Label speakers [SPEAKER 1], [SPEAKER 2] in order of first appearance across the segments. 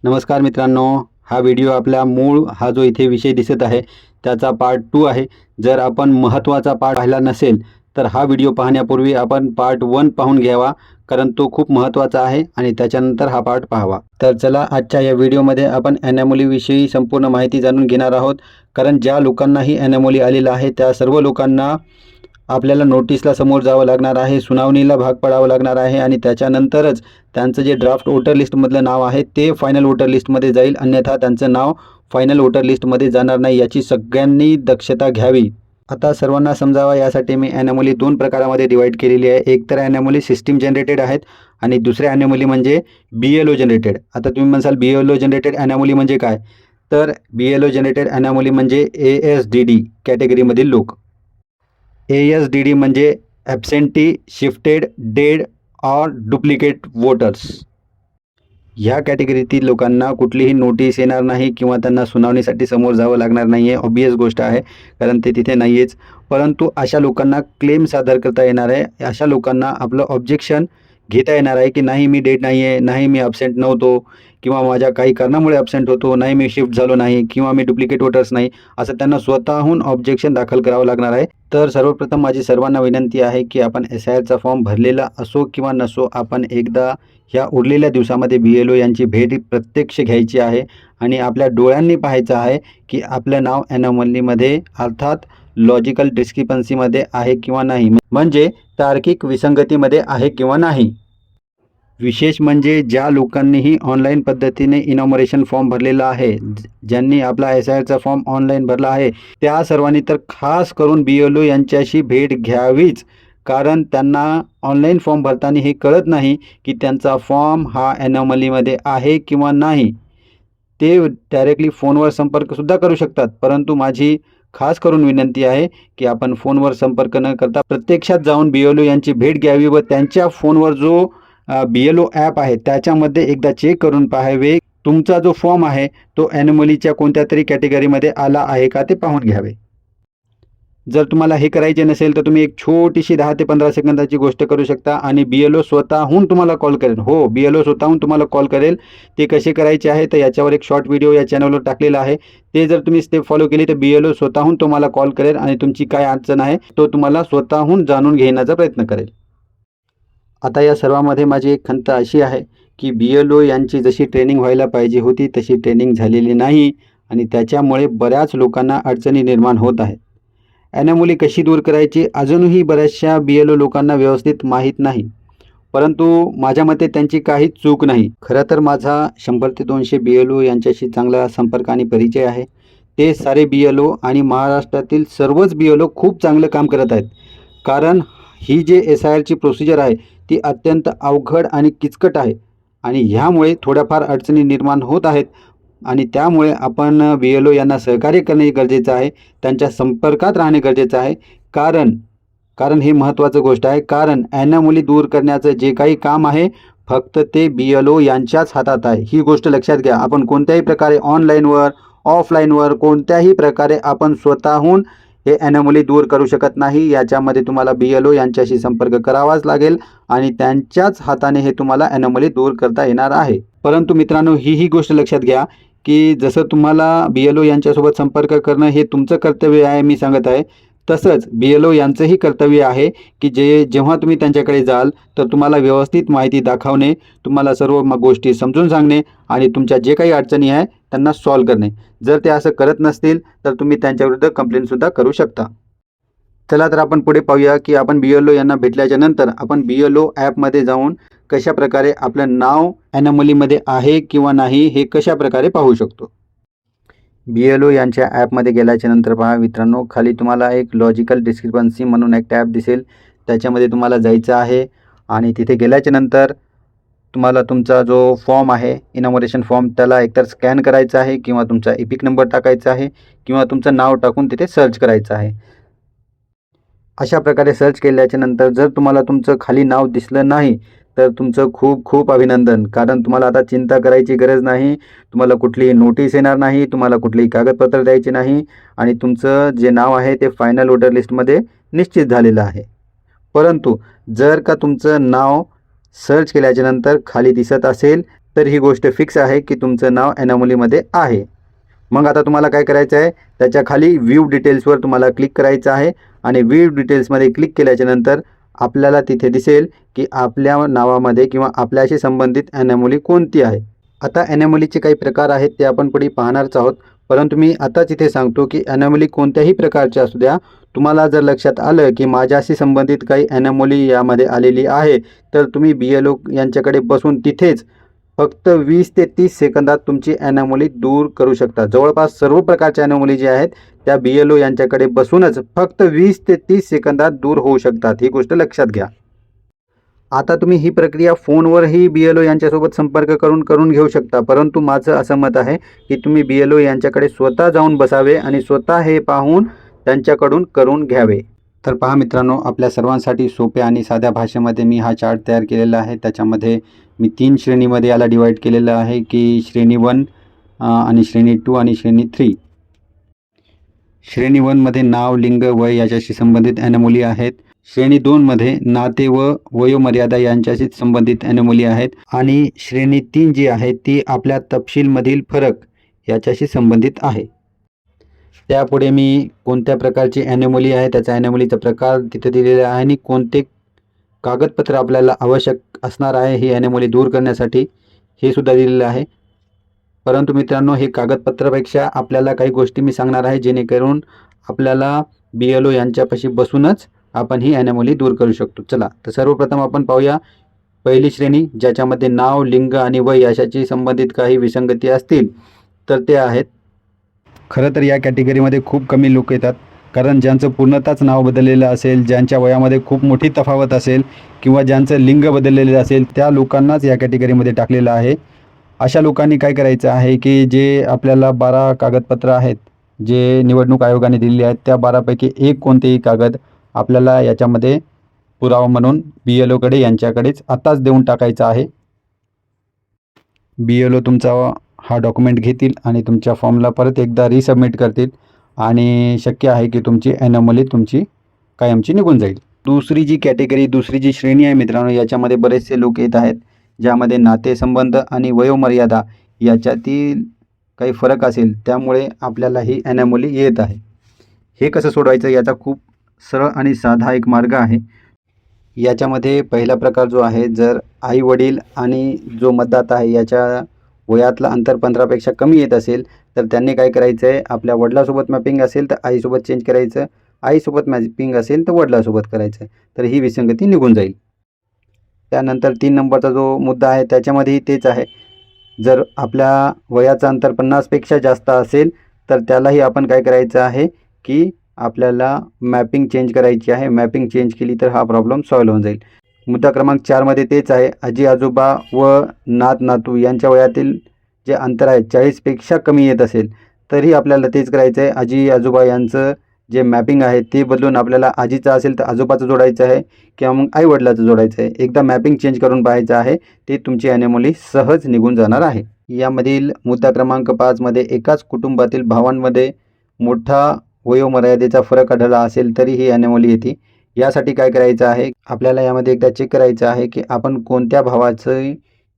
[SPEAKER 1] नमस्कार मित्रांनो, हा व्हिडिओ आपला मूळ हा जो इथे विषय दिसत आहे त्याचा पार्ट 2 आहे. जर आपण महत्त्वाचा पार्ट पाहिला नसेल तर हा व्हिडिओ पाहण्यापूर्वी आपण पार्ट 1 पाहून घ्यावा, कारण तो खूप महत्त्वाचा आहे आणि त्याच्यानंतर हा पार्ट पाहावा. तर चला, आजच्या या व्हिडिओमध्ये आपण ॲनोमलीविषयी संपूर्ण माहिती जाणून घेणार आहोत. कारण ज्या लोकांनाही ॲनोमली आलेला आहे त्या सर्व लोकांना आपल्याला नोटीसला समोर जावं लागणार आहे, सुनावणीला भाग पडावं लागणार आहे आणि त्याच्यानंतरच त्यांचं जे ड्राफ्ट वोटर लिस्टमधलं नाव आहे ते फायनल वोटर लिस्टमध्ये जाईल, अन्यथा त्यांचं नाव फायनल वोटर लिस्टमध्ये जाणार नाही. याची सगळ्यांनी दक्षता घ्यावी. आता सर्वांना समजावा यासाठी मी ॲनोमली 2 प्रकारामध्ये डिवाईड केलेली आहे. एक तर ॲनोमली सिस्टीम जनरेटेड आहेत आणि दुसरे ॲनोमली म्हणजे BLO जनरेटेड. आता तुम्ही म्हणाल BLO जनरेटेड ॲनोमली म्हणजे काय? तर BLO जनरेटेड ॲनोमली म्हणजे ASDD कॅटेगरीमधील लोक. ASDD म्हणजे absentee, shifted, dead or duplicate voters. ह्या कॅटेगरीतील लोकांना कुठलीही नोटीस येणार नाही किंवा त्यांना सुनावणीसाठी समोर जावं लागणार नाही आहे. ऑब्वियस गोष्ट आहे, कारण ते तिथे नाही आहेच. परंतु अशा लोकांना क्लेम सादर करता येणार आहे. अशा लोकांना आपलं ऑब्जेक्शन घेता येणार आहे की नाही मी डेड नाही आहे, नाही मी ॲब्सेंट नव्हतो किंवा माझ्या काही कारणामुळे ॲब्सेंट होतो, नाही मी शिफ्ट झालो नाही किंवा मी डुप्लिकेट वोटर्स नाही, असं त्यांना स्वतःहून ऑब्जेक्शन दाखल करावं लागणार आहे. तर सर्वप्रथम माझी सर्वांना विनंती आहे की आपण SIRचा फॉर्म भरलेला असो किंवा नसो, आपण एकदा ह्या उरलेल्या दिवसामध्ये BLO यांची भेट प्रत्यक्ष घ्यायची आहे आणि आपल्या डोळ्यांनी पाहायचं आहे की आपलं नाव ॲनोमलीमध्ये अर्थात लॉजिकल डिस्क्रिपन्सीमध्ये आहे किंवा नाही, म्हणजे तार्किक विसंगतीमध्ये आहे किंवा नाही. विशेष म्हणजे ज्या लोकांनीही ऑनलाईन पद्धतीने इनॉमरेशन फॉर्म भरलेला आहे, ज्यांनी आपला SIRचा फॉर्म ऑनलाईन भरला आहे, त्या सर्वांनी तर खास करून BLO यांच्याशी भेट घ्यावीच. कारण त्यांना ऑनलाईन फॉर्म भरताना हे कळत नाही की त्यांचा फॉर्म हा ॲनोमलीमध्ये आहे किंवा नाही. ते डायरेक्टली फोनवर संपर्कसुद्धा करू शकतात, परंतु माझी खास करून विनंती आहे की आपण फोनवर संपर्क न करता प्रत्यक्षात जाऊन BLO यांची भेट घ्यावी व त्यांच्या फोनवर जो BLO ॲप आहे त्याच्यामध्ये एकदा चेक करून पाहावे, तुमचा जो फॉर्म आहे तो ॲनोमलीच्या कोणत्या तरी कॅटेगरीमध्ये आला आहे का ते पाहून घ्यावे. जर तुम्हाला हे करायचे नसेल तर तुम्ही एक छोटीशी 10 ते 15 सेकंदाची गोष्ट करू शकता आणि BLO स्वतःहून तुम्हाला कॉल करेल. हो, BLO स्वतःहून तुम्हाला कॉल करेल. ते कसे करायचे आहे तर याच्यावर एक शॉर्ट व्हिडिओ या चॅनलवर टाकलेला आहे. ते जर तुम्ही स्टेप फॉलो केली तर BLO स्वतःहून तुम्हाला कॉल करेल आणि तुमची काय अडचण आहे तो तुम्हाला स्वतःहून जाणून घेण्याचा प्रयत्न करेल. आता या सर्वामध्ये माझी एक खंत अशी आहे की BLO यांची जशी ट्रेनिंग व्हायला पाहिजे होती तशी ट्रेनिंग झालेली नाही आणि त्याच्यामुळे बऱ्याच लोकांना अडचणी निर्माण होत आहेत. ॲनोमली कशी दूर करायची अजूनही बऱ्याचशा BLO लोकांना व्यवस्थित माहीत नाही, परंतु माझ्या मते त्यांची काहीच चूक नाही. खरं तर माझा 100 ते 200 BLO यांच्याशी चांगला संपर्क आणि परिचय आहे. ते सारे BLO आणि महाराष्ट्रातील सर्वच BLO खूप चांगलं काम करत आहेत. कारण ही जे SIRची प्रोसिजर आहे ती अत्यंत अवघड आणि किचकट आहे आणि ह्यामुळे थोड्याफार अडचणी निर्माण होत आहेत आणि त्यामुळे आपण BLO यांना सहकार्य करणे गरजेचं आहे, त्यांच्या संपर्कात राहणे गरजेचं आहे. कारण हे महत्त्वाचं गोष्ट आहे. कारण ॲनोमली दूर करण्याचं जे काही काम आहे फक्त ते BLO यांच्याच हातात आहे. ही गोष्ट लक्षात घ्या. आपण कोणत्याही प्रकारे ऑनलाईनवर, ऑफलाईनवर कोणत्याही प्रकारे आपण स्वतःहून हे ॲनोमली दूर करू शकत नाही. याच्यामध्ये तुम्हाला BLO यांच्याशी संपर्क करावाच लागेल आणि त्यांच्याच हाताने हे तुम्हाला ॲनोमली दूर करता येणार आहे. परंतु मित्रांनो, ही गोष्ट लक्षात घ्या की जसं तुम्हाला BLO यांच्यासोबत संपर्क करणं हे तुमचं कर्तव्य आहे, मी सांगत आहे, तसंच BLO यांचंही कर्तव्य आहे की जेव्हा तुम्ही त्यांच्याकडे जाल तर तुम्हाला व्यवस्थित माहिती दाखवणे, तुम्हाला सर्व गोष्टी समजून सांगणे आणि तुमच्या जे काही अडचणी आहे त्यांना सॉल्व करणे. जर ते असं करत नसतील तर तुम्ही त्यांच्याविरुद्ध कंप्लेंटसुद्धा करू शकता. चला तर आपण पुढे पाहूया की आपण BLO यांना भेटल्याच्या नंतर आपण BLO ॲपमध्ये जाऊन कशा प्रकारे आपलं नाव ॲनोमलीमध्ये आहे किंवा नाही हे कशा प्रकारे पाहू शकतो. BLO यांच्या ॲपमध्ये गेल्याच्या नंतर पहा मित्रांनो, खाली तुम्हाला एक लॉजिकल डिस्क्रिपन्सी म्हणून एक टॅब दिसेल. त्याच्यामध्ये तुम्हाला जायचं आहे आणि तिथे गेल्याच्या नंतर तुम्हाला तुमचा जो फॉर्म आहे इनॉमरेशन फॉर्म त्याला एकतर स्कॅन करायचा आहे किंवा तुमचा एपिक नंबर टाकायचा आहे किंवा तुमचं नाव टाकून तिथे सर्च करायचं आहे. अशा प्रकारे सर्च केल्याच्या नंतर जर तुम्हाला तुमचं खाली नाव दिसलं नाही तर तुमचं खूप खूप अभिनंदन, कारण तुम्हाला आता चिंता करायची गरज नाही. तुम्हाला कुठलीही नोटीस येणार नाही, तुम्हाला कुठलीही कागदपत्र द्यायची नाही आणि तुमचं जे नाव आहे ते फायनल वोटर लिस्टमध्ये निश्चित झालेलं आहे. परंतु जर का तुमचं नाव सर्च केल्याच्या नंतर खाली दिसत असेल तर ही गोष्ट फिक्स आहे की तुमचं नाव ॲनोमलीमध्ये आहे. मग आता तुम्हाला काय करायचं आहे, त्याच्या खाली व्ह्यू डिटेल्सवर तुम्हाला क्लिक करायचं आहे आणि व्ह्यू डिटेल्समध्ये क्लिक केल्याच्यानंतर आपल्याला तिथे दिसेल की आपल्या नावामध्ये किंवा आपल्याशी संबंधित ॲनोमली कोणती आहे. आता ॲनोमलीचे काही प्रकार आहेत ते आपण पुढे पाहणारच आहोत, परंतु मी आताच इथे सांगतो की ॲनोमली कोणत्याही प्रकारचे असू द्या, तुम्हाला जर लक्षात आलं की माझ्याशी संबंधित काही ॲनोमली यामध्ये आलेली आहे, तर तुम्ही BLO यांच्याकडे बसून तिथेच फक्त 20 ते 30 सेकंदात तुमची ॲनोमली दूर करू शकता. जवळपास सर्व प्रकारच्या ॲनोमली जे आहेत त्या BLO यांच्याकडे बसूनच फक्त 20 ते 30 सेकंदात दूर होऊ शकतात. ही गोष्ट लक्षात घ्या. आता तुम्ही ही प्रक्रिया फोनवरही BLO यांच्यासोबत संपर्क करून घेऊ शकता, परंतु माझं असं मत आहे की तुम्ही BLO यांच्याकडे स्वतः जाऊन बसावे आणि स्वतः हे पाहून त्यांच्याकडून करून घ्यावे. तर पहा मित्रांनो, आपल्या सर्वांसाठी सोप्या आणि साध्या भाषेमध्ये मी हा चार्ट तयार केलेला आहे. त्याच्यामध्ये मी 3 श्रेणीमध्ये याला डिवाईड केलेलं आहे की श्रेणी 1 आणि श्रेणी 2 आणि श्रेणी 3. श्रेणी 1 मध्ये नाव, लिंग, वय याच्याशी संबंधित ॲनोमली आहेत. श्रेणी 2 मध्ये नाते व वयोमर्यादा यांच्याशी संबंधित ॲनोमली आहेत आणि श्रेणी 3 जी आहे ती आपल्या तपशीलमधील फरक याच्याशी संबंधित आहे. त्यापुढे मी कोणत्या प्रकारची ॲनोमली आहे, त्याचा ॲनोमलीचा प्रकार तिथे दिलेला आहे आणि कोणते कागदपत्र आपल्याला आवश्यक असणार आहे ही ॲनोमली दूर करण्यासाठी हे सुद्धा दिलेलं आहे. परंतु मित्रांनो, हे कागदपत्रापेक्षा आपल्याला काही गोष्टी मी सांगणार आहे जेणेकरून आपल्याला BLO यांच्यापाशी बसूनच आपण ही ॲनोमली दूर करू शकतो. चला, तर सर्वप्रथम आपण पाहूया पहिली श्रेणी, ज्याच्यामध्ये नाव, लिंग आणि वय याच्याशी संबंधित काही विसंगती असतील तर ते आहेत. खरं तर या कॅटेगरीमध्ये खूप कमी लोक येतात, कारण ज्यांचं पूर्णतःच नाव बदललेलं असेल, ज्यांच्या वयामध्ये खूप मोठी तफावत असेल किंवा ज्यांचं लिंग बदललेलं असेल त्या लोकांनाच या कॅटेगरीमध्ये टाकलेलं आहे. अशा लोकांनी काय करायचं आहे की जे आपल्याला 12 कागदपत्र आहेत जे निवडणूक आयोगाने दिलेली आहेत, त्या 12पैकी एक कोणतेही कागद आपल्याला याच्यामध्ये पुरावा म्हणून BLOकडे यांच्याकडेच आताच देऊन टाकायचा आहे. BLO तुमचा हा डॉक्युमेंट घेतील आणि तुमच्या फॉर्मला परत एकदा रिसबमिट करतील आणि शक्य आहे की तुमची ॲनोमली तुमची कायमची निघून जाईल. दुसरी जी कॅटेगरी, दुसरी जी श्रेणी आहे मित्रांनो, याच्यामध्ये बरेचसे लोक येत आहेत ज्यामध्ये नातेसंबंध आणि वयोमर्यादा याच्यातील काही फरक असेल, त्यामुळे आपल्याला ही ॲनोमली येत आहे. हे कसं सोडवायचं याचा खूप सरळ आणि साधा एक मार्ग आहे. याच्यामध्ये पहिला प्रकार जो आहे, जर आई वडील आणि जो मतदाता आहे याच्या वयातलं अंतर 15पेक्षा कमी येत असेल तर त्यांनी काय करायचं आहे, आपल्या वडिलासोबत मॅपिंग असेल तर आईसोबत चेंज करायचं, आईसोबत मॅपिंग असेल तर वडिलासोबत करायचं, तर ही विसंगती निघून जाईल. त्यानंतर 3 नंबरचा जो मुद्दा आहे त्याच्यामध्येही तेच आहे. जर आपल्या वयाचं अंतर 50पेक्षा जास्त असेल तर त्यालाही आपण काय करायचं आहे की आपल्याला मॅपिंग चेंज करायची आहे. मॅपिंग चेंज केली तर हा प्रॉब्लेम सॉल्व्ह होऊन जाईल. मुद्दा क्रमांक 4मध्ये तेच आहे. आजी आजोबा व नात नातू यांच्या वयातील जे अंतर आहे 40पेक्षा कमी येत असेल तरी आपल्याला तेच करायचं आहे. आजी आजोबा यांचं जे मॅपिंग आहे ते बदलून आपल्याला आजीचं असेल तर आजोबाचं जोडायचं आहे किंवा मग आई वडिलाचं जोडायचं आहे. एकदा मॅपिंग चेंज करून पाहायचं आहे, ते तुमची ॲनोमली सहज निघून जाणार आहे. यामधील मुद्दा क्रमांक 5मध्ये एकाच कुटुंबातील भावांमध्ये मोठा वयोमर्यादेचा फरक आढळला असेल तरी ही ॲनोमली येते. यासाठी काय करायचं आहे, आपल्याला यामध्ये एकदा चेक करायचं आहे की आपण कोणत्या भावाचं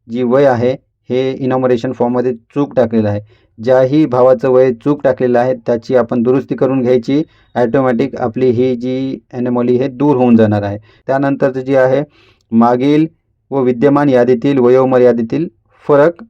[SPEAKER 1] जी वय आहे हे इनॉमरेशन फॉर्ममध्ये चूक टाकलेलं आहे. ज्याही भावाचं वय चूक टाकलेलं आहे त्याची आपण दुरुस्ती करून घ्यायची. ॲटोमॅटिक आपली ही जी ॲनोमली हे दूर होऊन जाणार आहे. त्यानंतरचं जे आहे, मागील व विद्यमान यादीतील वयोमर्यादेतील फरक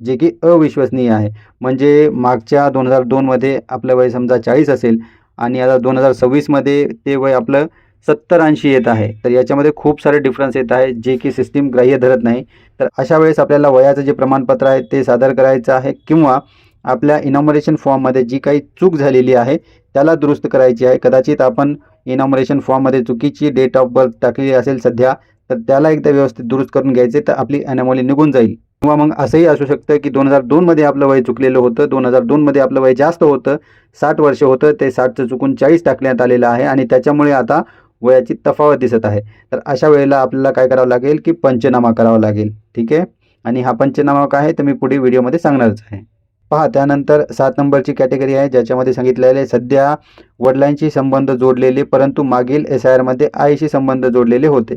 [SPEAKER 1] जे की अविश्वसनीय आहे. म्हणजे मागच्या 2002मध्ये आपलं वय समजा 40 असेल आणि आता 2026मध्ये ते वय आपलं 70-80 येत आहे, तर याच्यामध्ये खूप सारे डिफरन्स येत आहे जे की सिस्टीम ग्राह्य धरत नाही. तर अशा वेळेस आपल्याला वयाचं जे प्रमाणपत्र आहे ते सादर करायचं आहे किंवा आपल्या इनॉमरेशन फॉर्ममध्ये जी काही चूक झालेली आहे त्याला दुरुस्त करायची आहे. कदाचित आपण इनॉमरेशन फॉर्ममध्ये चुकीची डेट ऑफ बर्थ टाकलेली असेल सध्या, तर त्याला एकदा व्यवस्थित दुरुस्त करून घ्यायचे तर आपली ॲनोमली निघून जाईल. किंवा मग असंही असू शकतं की 2002मध्ये आपलं वय चुकलेलं होतं, 2002मध्ये आपलं वय जास्त होतं, 60 वर्ष होतं, ते 60चं चुकून 40 टाकण्यात आलेलं आहे आणि त्याच्यामुळे आता वयाची तफावत दिसत आहे. तर अशा वेळेला आपल्याला काय करावं लागेल की पंचनामा करावा लागेल. ठीक आहे, आणि हा पंचनामा काय आहे तर मी पुढे व्हिडिओमध्ये सांगणारच आहे. पहा, त्यानंतर 7 नंबरची कॅटेगरी आहे ज्याच्यामध्ये सांगितलेले सध्या वडिलांशी संबंध जोडलेले परंतु मागील SIRमध्ये आईशी संबंध जोडलेले होते.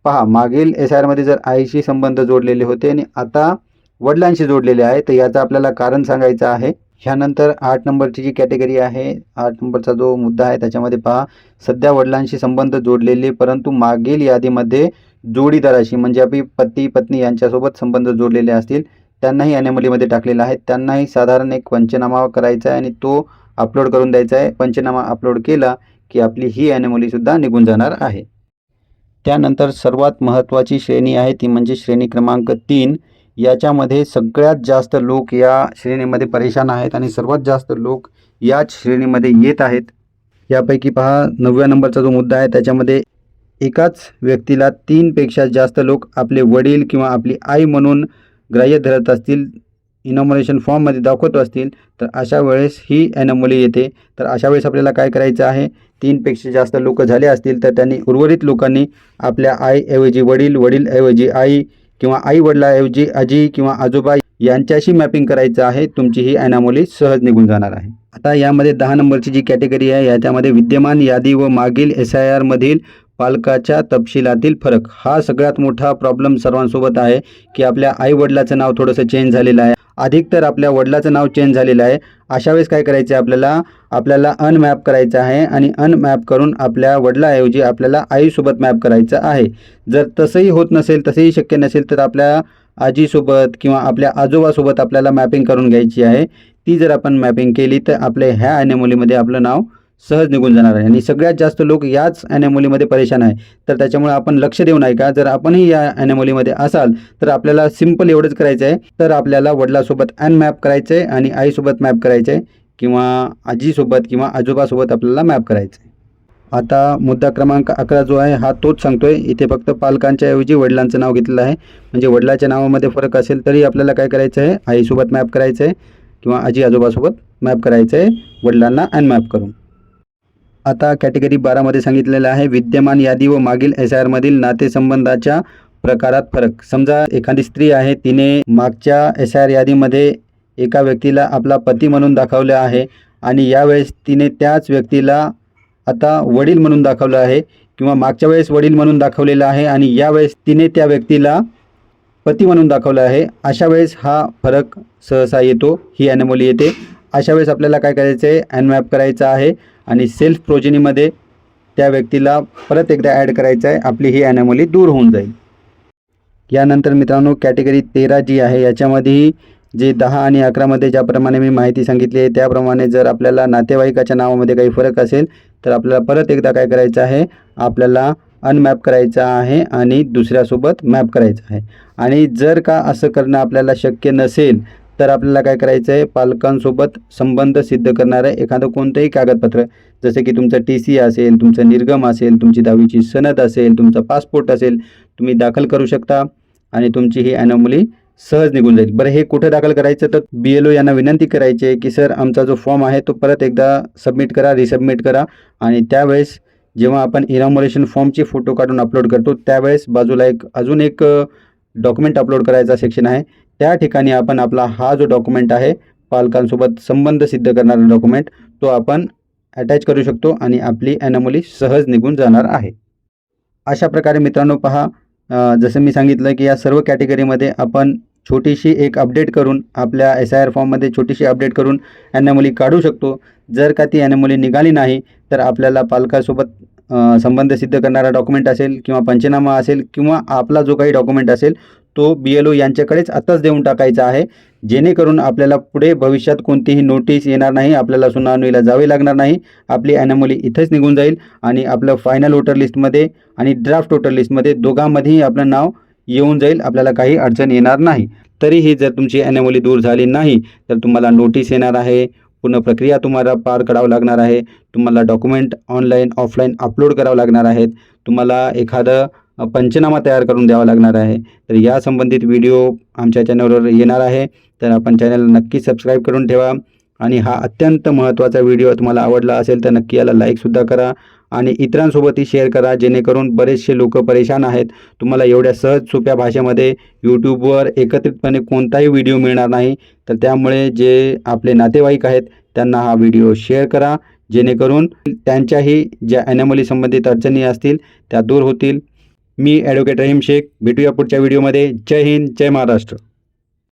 [SPEAKER 1] पहा, मागील SIRमध्ये जर आईशी संबंध जोडलेले होते आणि आता वडिलांशी जोडलेले आहे, तर याचं आपल्याला कारण सांगायचं आहे. ह्यानंतर 8 नंबरची जी कॅटेगरी आहे, 8 नंबरचा जो मुद्दा आहे त्याच्यामध्ये पहा, सध्या वडिलांशी संबंध जोडलेले परंतु मागील यादीमध्ये जोडीदाराशी म्हणजे आपली पती पत्नी यांच्यासोबत संबंध जोडलेले असतील त्यांनाही ॲनोमलीमध्ये टाकलेलं आहे. त्यांनाही साधारण एक पंचनामा करायचा आहे आणि तो अपलोड करून द्यायचा आहे. पंचनामा अपलोड केला की आपली ही ॲनोमलीसुद्धा निघून जाणार आहे. त्यानंतर सर्वात महत्त्वाची श्रेणी आहे ती म्हणजे श्रेणी क्रमांक 3. याच्यामध्ये सगळ्यात जास्त लोक या श्रेणीमध्ये परेशान आहेत आणि सर्वात जास्त लोक याच श्रेणीमध्ये येत आहेत. यापैकी पहा 9व्या नंबरचा जो मुद्दा आहे त्याच्यामध्ये एकाच व्यक्तीला 3 पेक्षा जास्त लोक आपले वडील किंवा आपली आई म्हणून ग्राह्य धरत असतील, इनॉमिनेशन फॉर्ममध्ये दाखवत असतील, तर अशा वेळेस ही ॲनोमली येते. तर अशा वेळेस आपल्याला काय करायचं आहे, 3 पेक्षा जास्त लोक झाले असतील तर त्यांनी उर्वरित लोकांनी आपल्या आईऐवजी वडील, वडीलऐवजी आई किंवा आई वडिलाऐवजी आजी किंवा आजोबा यांच्याशी मॅपिंग करायचं आहे. तुमची ही ॲनोमली सहज निघून जाणार आहे. आता यामध्ये 10 नंबरची जी कॅटेगरी आहे याच्यामध्ये विद्यमान यादी व मागील SIR मधील पालकाच्या तपशिलातील फरक हा सगळ्यात मोठा प्रॉब्लेम सर्वांसोबत आहे की आपल्या आई वडिलाचं नाव थोडंसं चेंज झालेलं आहे, अधिक तर आपल्या वडिलाचं नाव चेंज झालेलं आहे. अशा वेळेस काय करायचं आहे, आपल्याला अनमॅप करायचं आहे आणि अनमॅप करून आपल्या वडिलाऐवजी आपल्याला आईसोबत मॅप करायचं आहे. जर तसंही होत नसेल, तसंही शक्य नसेल तर आपल्या आजीसोबत किंवा आपल्या आजोबासोबत आपल्याला मॅपिंग करून घ्यायची आहे. ती जर आपण मॅपिंग केली तर आपल्या ह्या ॲनोमलीमध्ये आपलं नाव सहज निघून जाणार आहे. आणि सगळ्यात जास्त लोक याच ॲनोमलीमध्ये परेशान आहे. तर त्याच्यामुळे आपण लक्ष देऊ नये का, जर आपणही या ॲनोमलीमध्ये असाल तर आपल्याला सिम्पल एवढंच करायचं आहे, तर आपल्याला वडिलासोबत अनमॅप करायचं आहे आणि आईसोबत मॅप करायचं आहे किंवा आजीसोबत किंवा आजोबासोबत आपल्याला मॅप करायचं आहे. आता मुद्दा क्रमांक 11 जो आहे हा तोच सांगतोय. इथे फक्त पालकांच्या ऐवजी वडिलांचं नाव घेतलेलं आहे. म्हणजे वडिलाच्या नावामध्ये फरक असेल तरी आपल्याला काय करायचं आहे, आईसोबत मॅप करायचं आहे किंवा आजी आजोबासोबत मॅप करायचं आहे, वडिलांना अनमॅप करून. आता कॅटेगरी 12मध्ये सांगितलेलं आहे विद्यमान यादी व मागील SIR मधील नातेसंबंधाच्या प्रकारात फरक. समजा एखादी स्त्री आहे, तिने मागच्या SIR यादीमध्ये एका व्यक्तीला आपला पती म्हणून दाखवलं आहे आणि यावेळेस तिने त्याच व्यक्तीला आता वडील म्हणून दाखवलं आहे किंवा मागच्या वेळेस वडील म्हणून दाखवलेलं आहे आणि यावेळेस तिने त्या व्यक्तीला पती म्हणून दाखवलं आहे. अशा वेळेस हा फरक सहसा येतो, ही ॲनोमली येते. अशा वेळेस आपल्याला काय करायचं आहे, अनमॅप करायचं आहे आणि सेल्फ प्रोजेनीमध्ये त्या व्यक्तीला परत एकदा ॲड करायचं आहे. आपली ही ॲनोमली दूर होऊन जाईल. यानंतर मित्रांनो कॅटेगरी 13 जी आहे याच्यामध्येही जे 10 आणि 11मध्ये ज्याप्रमाणे मी माहिती सांगितली आहे त्याप्रमाणे जर आपल्याला नातेवाईकाच्या नावामध्ये काही फरक असेल तर आपल्याला परत एकदा काय करायचं आहे, आपल्याला अनमॅप करायचं आहे आणि दुसऱ्यासोबत मॅप करायचं आहे. आणि जर का असं करणं आपल्याला शक्य नसेल तर आपल्याला काय करायचं आहे, पालकांसोबत संबंध सिद्ध करणारं एखादं कोणतंही कागदपत्र, जसे की तुमचं TC असेल, तुमचं निर्गम असेल, तुमची 10वीची सनद असेल, तुमचा पासपोर्ट असेल, तुम्ही दाखल करू शकता आणि तुमची ही ॲनोमली सहज निघून जाईल. बरं, हे कुठे दाखल करायचं, तर BLO यांना विनंती करायची आहे की सर आमचा जो फॉर्म आहे तो परत एकदा सबमिट करा, रिसबमिट करा. आणि त्यावेळेस जेव्हा आपण इनॉमिनेशन फॉर्मचे फोटो काढून अपलोड करतो त्यावेळेस बाजूला अजून एक डॉक्युमेंट अपलोड करायचा सेक्शन आहे. त्या ठिकाणी आपण आपला हा जो डॉक्युमेंट आहे, पालकांसोबत संबंध सिद्ध करणारा डॉक्युमेंट, तो आपण अटॅच करू शकतो आणि आपली ॲनोमली सहज निघून जाणार आहे. अशा प्रकारे मित्रांनो पहा, जसं मी सांगितलं की या सर्व कॅटेगरीमध्ये आपण छोटीशी एक अपडेट करून आपल्या SIR फॉर्ममध्ये छोटीशी अपडेट करून ॲनोमली काढू शकतो. जर का ती ॲनोमली निघाली नाही तर आपल्याला पालकासोबत संबंध सिद्ध करणारा डॉक्युमेंट असेल किंवा पंचनामा असेल किंवा आपला जो काही डॉक्युमेंट असेल तो BLO यांच्याकडेच आत्ताच देऊन टाकायचा आहे, जेणेकरून आपल्याला पुढे भविष्यात कोणतीही नोटीस येणार नाही, आपल्याला सुनावणीला जावे लागणार नाही. आपली ॲनोमली इथेच निघून जाईल आणि आपलं फायनल वोटर लिस्टमध्ये आणि ड्राफ्ट वोटर लिस्टमध्ये दोघांमध्येही आपलं नाव येऊन जाईल. आपल्याला काही अडचण येणार नाही. तरीही जर तुमची ॲनोमली दूर झाली नाही तर तुम्हाला नोटीस येणार आहे, पूर्ण प्रक्रिया तुम्हाला पार करावं लागणार आहे, तुम्हाला डॉक्युमेंट ऑनलाईन ऑफलाईन अपलोड करावं लागणार आहेत, तुम्हाला एखादं पंचनामा तयार करून द्यावा लागणार आहे. तर या संबंधित व्हिडिओ आमच्या चॅनलवर येणार आहे, तर आपण चॅनल नक्की सबस्क्राईब करून ठेवा. आणि हा अत्यंत महत्त्वाचा व्हिडिओ तुम्हाला आवडला असेल तर नक्की याला लाईकसुद्धा करा आणि इतरांसोबतही शेअर करा, जेणेकरून बरेचसे लोक परेशान आहेत. तुम्हाला एवढ्या सहज सोप्या भाषेमध्ये यूट्यूबवर एकत्रितपणे कोणताही व्हिडिओ मिळणार नाही. तर त्यामुळे जे आपले नातेवाईक आहेत त्यांना हा व्हिडिओ शेअर करा, जेणेकरून त्यांच्याही ज्या ॲनोमली संबंधित अडचणी असतील त्या दूर होतील. मी ॲडव्होकेट रहीम शेख. भेटूया पुढच्या व्हिडिओमध्ये. जय हिंद, जय महाराष्ट्र.